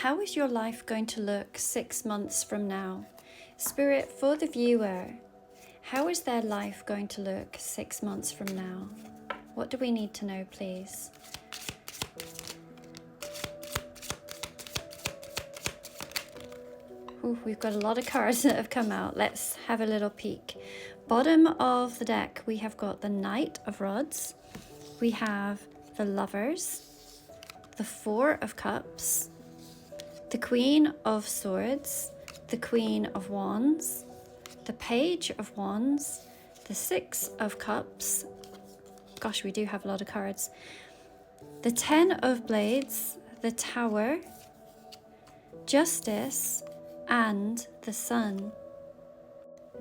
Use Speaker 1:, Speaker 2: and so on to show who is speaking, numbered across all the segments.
Speaker 1: how is your life going to look 6 months from now? Spirit, for the viewer, how is their life going to look 6 months from now? What do we need to know, please? Ooh, we've got a lot of cards that have come out. Let's have a little peek. Bottom of the deck, we have got the Knight of Rods. We have the Lovers, the Four of Cups, the Queen of Swords, the Queen of Wands, the Page of Wands, the Six of Cups. Gosh, we do have a lot of cards. The Ten of Blades, the Tower, Justice, and the Sun.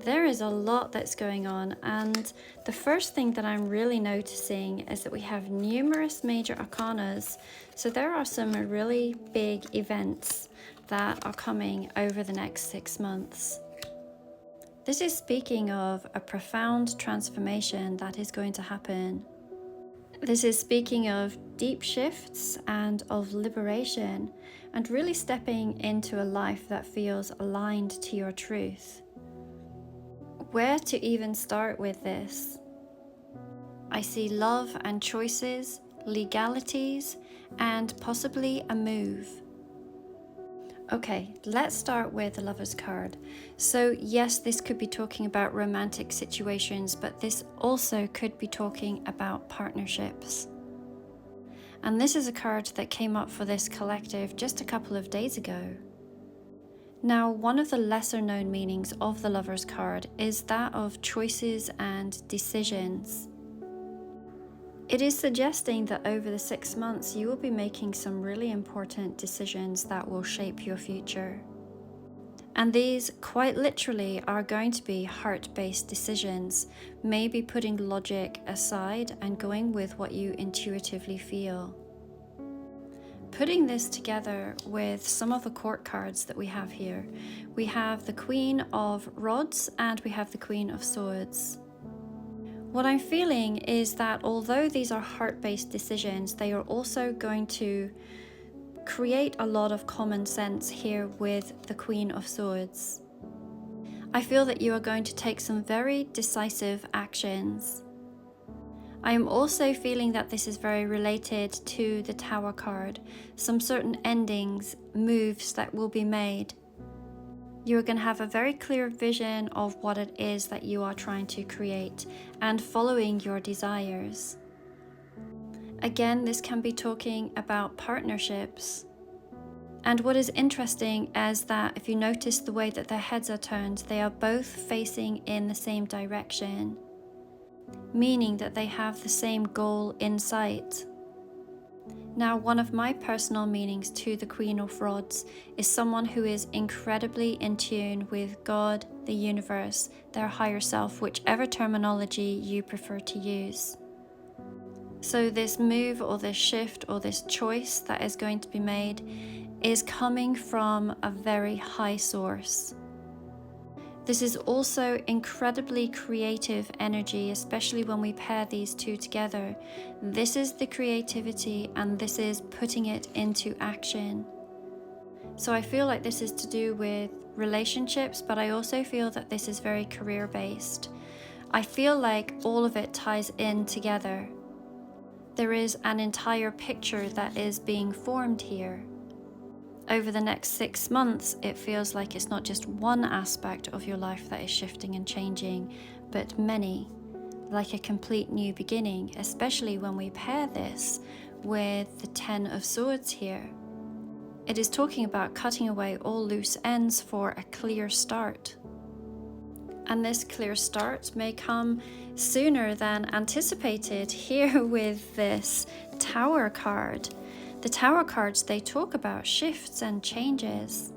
Speaker 1: There is a lot that's going on, and the first thing that I'm really noticing is that we have numerous major arcanas. So there are some really big events that are coming over the next 6 months. This is speaking of a profound transformation that is going to happen. This is speaking of deep shifts and of liberation, and really stepping into a life that feels aligned to your truth. Where to even start with this? I see love and choices, legalities, and possibly a move. Okay, let's start with the Lover's card. So yes, this could be talking about romantic situations, but this also could be talking about partnerships. And this is a card that came up for this collective just a couple of days ago. Now, one of the lesser known meanings of the Lover's card is that of choices and decisions. It is suggesting that over the 6 months, you will be making some really important decisions that will shape your future. And these, quite literally, are going to be heart-based decisions, maybe putting logic aside and going with what you intuitively feel. Putting this together with some of the court cards that we have here, we have the Queen of Rods and we have the Queen of Swords. What I'm feeling is that although these are heart-based decisions, they are also going to create a lot of common sense here with the Queen of Swords. I feel that you are going to take some very decisive actions. I am also feeling that this is very related to the Tower card, some certain endings, moves that will be made. You are going to have a very clear vision of what it is that you are trying to create and following your desires. Again, this can be talking about partnerships. And what is interesting is that if you notice the way that their heads are turned, they are both facing in the same direction, meaning that they have the same goal in sight. Now, one of my personal meanings to the Queen of Rods is someone who is incredibly in tune with God, the universe, their higher self, whichever terminology you prefer to use. So this move or this shift or this choice that is going to be made is coming from a very high source. This is also incredibly creative energy, especially when we pair these two together. This is the creativity and this is putting it into action. So I feel like this is to do with relationships, but I also feel that this is very career-based. I feel like all of it ties in together. There is an entire picture that is being formed here. Over the next 6 months, it feels like it's not just one aspect of your life that is shifting and changing, but many, like a complete new beginning, especially when we pair this with the Ten of Swords here. It is talking about cutting away all loose ends for a clear start. And this clear start may come sooner than anticipated here with this Tower card. The Tower cards, they talk about shifts and changes.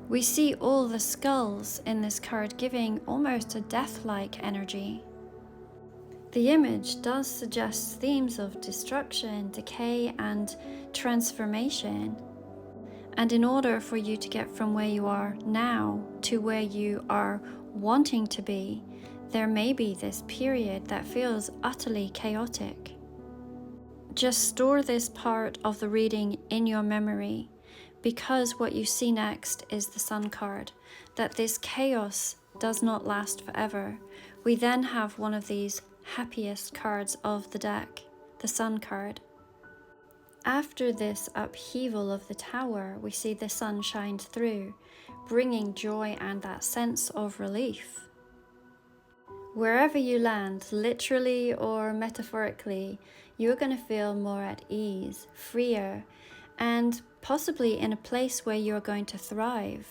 Speaker 1: We see all the skulls in this card giving almost a death-like energy. The image does suggest themes of destruction, decay, and transformation. And in order for you to get from where you are now to where you are wanting to be, there may be this period that feels utterly chaotic. Just store this part of the reading in your memory, because what you see next is the Sun card, that this chaos does not last forever. We then have one of these happiest cards of the deck, the Sun card. After this upheaval of the Tower, we see the sun shine through, bringing joy and that sense of relief. Wherever you land, literally or metaphorically, you're going to feel more at ease, freer, and possibly in a place where you're going to thrive.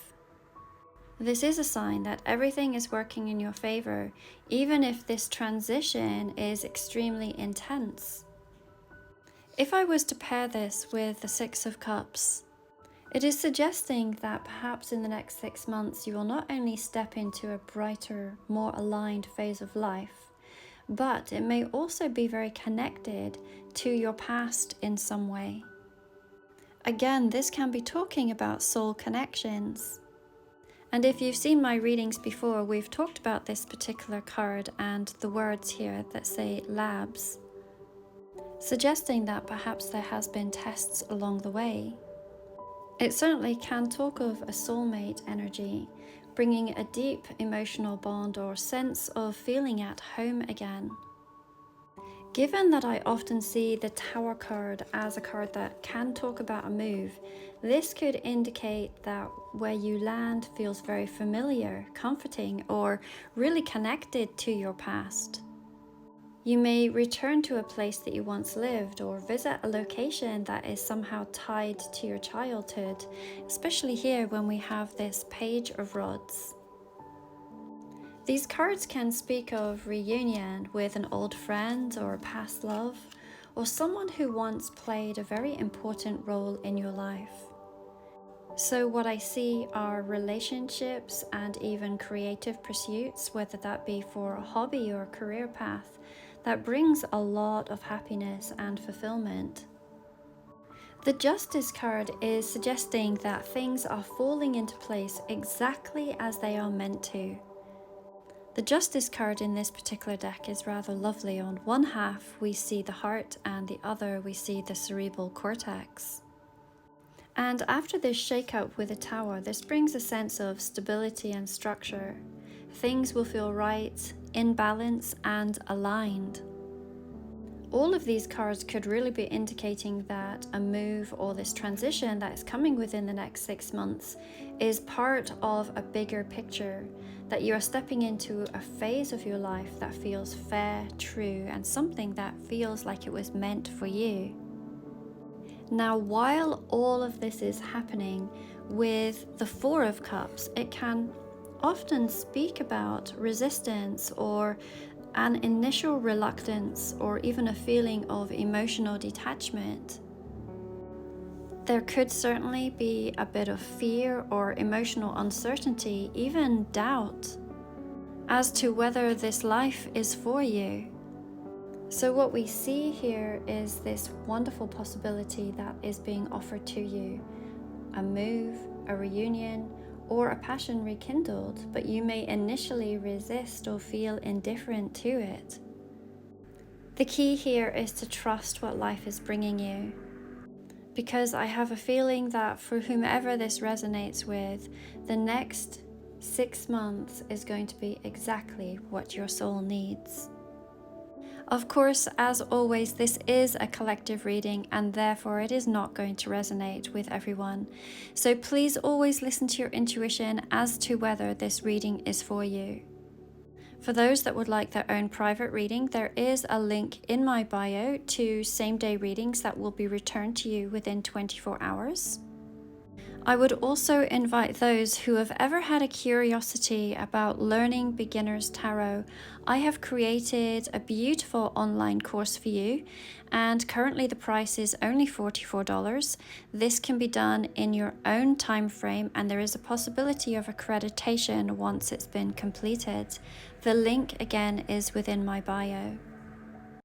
Speaker 1: This is a sign that everything is working in your favor, even if this transition is extremely intense. If I was to pair this with the Six of Cups, it is suggesting that perhaps in the next 6 months you will not only step into a brighter, more aligned phase of life, but it may also be very connected to your past in some way. Again, this can be talking about soul connections. And if you've seen my readings before, we've talked about this particular card and the words here that say labs, suggesting that perhaps there has been tests along the way. It certainly can talk of a soulmate energy, bringing a deep emotional bond or sense of feeling at home again. Given that I often see the Tower card as a card that can talk about a move, this could indicate that where you land feels very familiar, comforting, or really connected to your past. You may return to a place that you once lived or visit a location that is somehow tied to your childhood, especially here when we have this Page of Rods. These cards can speak of reunion with an old friend or a past love, or someone who once played a very important role in your life. So what I see are relationships and even creative pursuits, whether that be for a hobby or a career path, that brings a lot of happiness and fulfillment. The Justice card is suggesting that things are falling into place exactly as they are meant to. The Justice card in this particular deck is rather lovely. On one half we see the heart and the other we see the cerebral cortex. And after this shake-up with the Tower, this brings a sense of stability and structure. Things will feel right, in balance and aligned. All of these cards could really be indicating that a move or this transition that is coming within the next 6 months is part of a bigger picture, that you are stepping into a phase of your life that feels fair, true, and something that feels like it was meant for you. Now, while all of this is happening with the Four of Cups, it can often speak about resistance or an initial reluctance or even a feeling of emotional detachment. There could certainly be a bit of fear or emotional uncertainty, even doubt, as to whether this life is for you. So what we see here is this wonderful possibility that is being offered to you. A move, a reunion, or a passion rekindled, but you may initially resist or feel indifferent to it. The key here is to trust what life is bringing you, because I have a feeling that for whomever this resonates with, the next 6 months is going to be exactly what your soul needs. Of course, as always, this is a collective reading and therefore it is not going to resonate with everyone. So please always listen to your intuition as to whether this reading is for you. For those that would like their own private reading, there is a link in my bio to same-day readings that will be returned to you within 24 hours. I would also invite those who have ever had a curiosity about learning beginner's tarot. I have created a beautiful online course for you, and currently the price is only $44. This can be done in your own time frame, and there is a possibility of accreditation once it's been completed. The link again is within my bio.